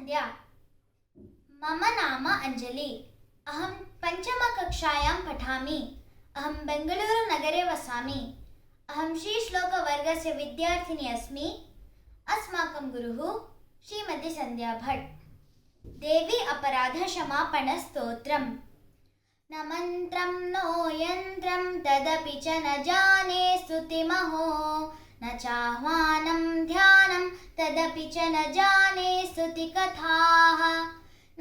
सन्ध्या। मम नाम अंजलि। अहं पञ्चमकक्षायां पठामि। अहं बेङ्गलूरुनगरे वसामि। अहं श्रीश्लोकवर्गस्य विद्यार्थिनी अस्मि। अस्माकं गुरुः श्रीमती सन्ध्या भट्। देवी अपराधक्षमापणस्तोत्रम्। न मन्त्रं नो यन्त्रं तदपि च न जाने स्तुतिमहो, न चाह्वानं ध्यानं तदपि च न जाने स्तुतिकथाः,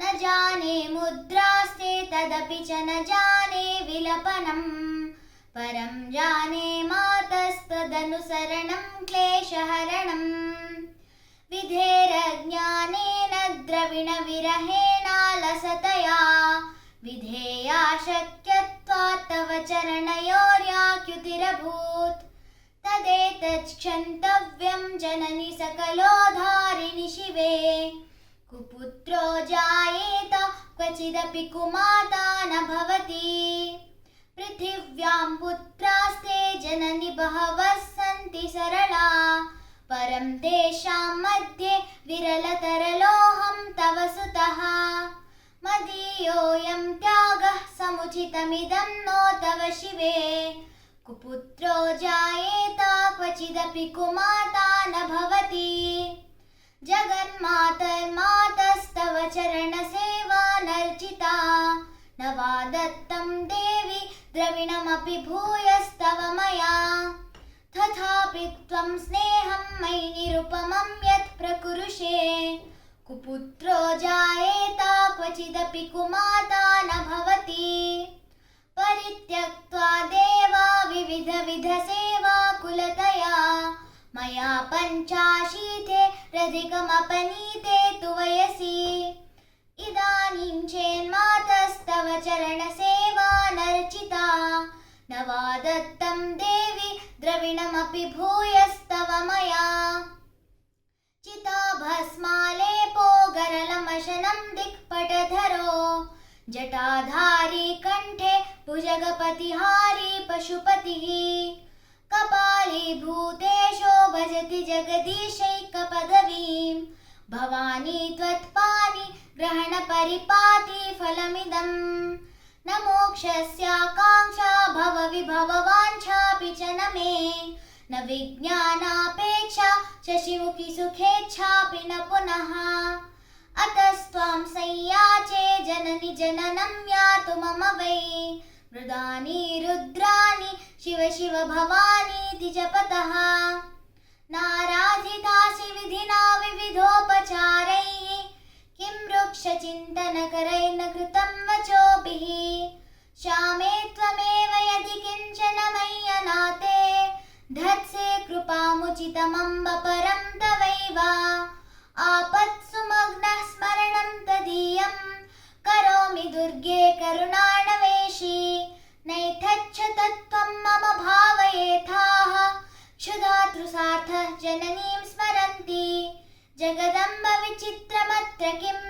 न जाने मुद्रास्ते तदपि च न जाने विलपनम्, परं जाने मातस्तदनुसरणं क्लेशहरणम्। विधेरज्ञानेन द्रविणविरहेणालसतया, विधेया शक्यत्वात् तव चरणयोर्याक्युतिरभूत्। तदेतच्छन्तव्यं जननि सकलोद्धारिणि शिवे, कुपुत्रो जायेत क्वचिदपि कुमाता न भवति। पृथिव्यां पुत्रास्ते जननि बहवः सन्ति सरला, परं तेषां मध्ये विरलतरलोऽहं तव सुतः। मदीयोऽयं त्यागः समुचितमिदं नो तव शिवे, कुपुत्रो जायेत क्वचिदपि कुमाता न भवति। जगन्मातर्मातस्तव चरणसेवा नर्चिता, न वा दत्तं देवि द्रविणमपि भूयस्तव मया। तथापि त्वं स्नेहं मयि निरुपमं यत् प्रकुरुषे, कुपुत्रो जायेत क्वचिदपि कुमाता न भवति। परित्यक्त्वा देवा विविधविधसेवा कुलतया, मया पञ्चाशीतेरधिकमपनीते तु वयसि। इदानीं चेन्मातस्तव चरणसेवा नर्चिता, न वा दत्तं देवि द्रविणमपि भूयस्तव मया। चिताभस्मालेपो गरलमशनं दिक्पटधरो, जटाधारी कण्ठे भुजगपतिहारी पशुपतिः। कपालीभूतेशो भजति जगदीशैकपदवीं, भवानी त्वत्पाणि ग्रहणपरिपाति फलमिदम्। न मोक्षस्याकाङ्क्षा भवविभववाञ्छापि च न मे, न विज्ञानापेक्षा शशिमुखि सुखेच्छापि न पुनः। अतस्त्वां संयाचे जननि जननं यातु मम वै, मृदानि रुद्राणि शिव शिव भवानीति जपतः। नाराधितासि विधिना विविधोपचारैः, किं वृक्षचिन्तनकरैर्न कृतं वचोभिः। श्यामे त्वमेव यदि किञ्चन मय्यनाते, धत्से कृपामुचितमम्ब परं तवैव। आपत्सुमग्नः स्मरणं तदीयं, करोमि दुर्गे करुणाणवेशी। नैथच्छ तत्त्वं मम भावयेथाः, क्षुधातृसार्थः जननीं स्मरन्ति। जगदम्ब विचित्रमत्र किं,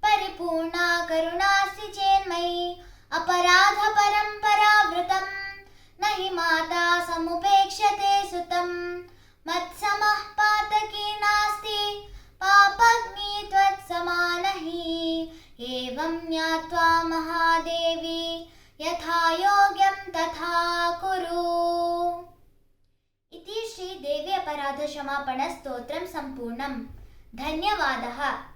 परिपूर्णा करुणास्ति चेन्मयि। अपराधपरम्परावृतं, न हि माता समुपेक्ष्यते सुतं। मत्समः पातकी नास्ति, पापग्नि त्वत्समा नहि। एवं ज्ञात्वा महादेवी, यथा योग्यं तथा कुरु। इति श्री देवी अपराधक्षमापणस्तोत्रं सम्पूर्णम्। धन्यवादः।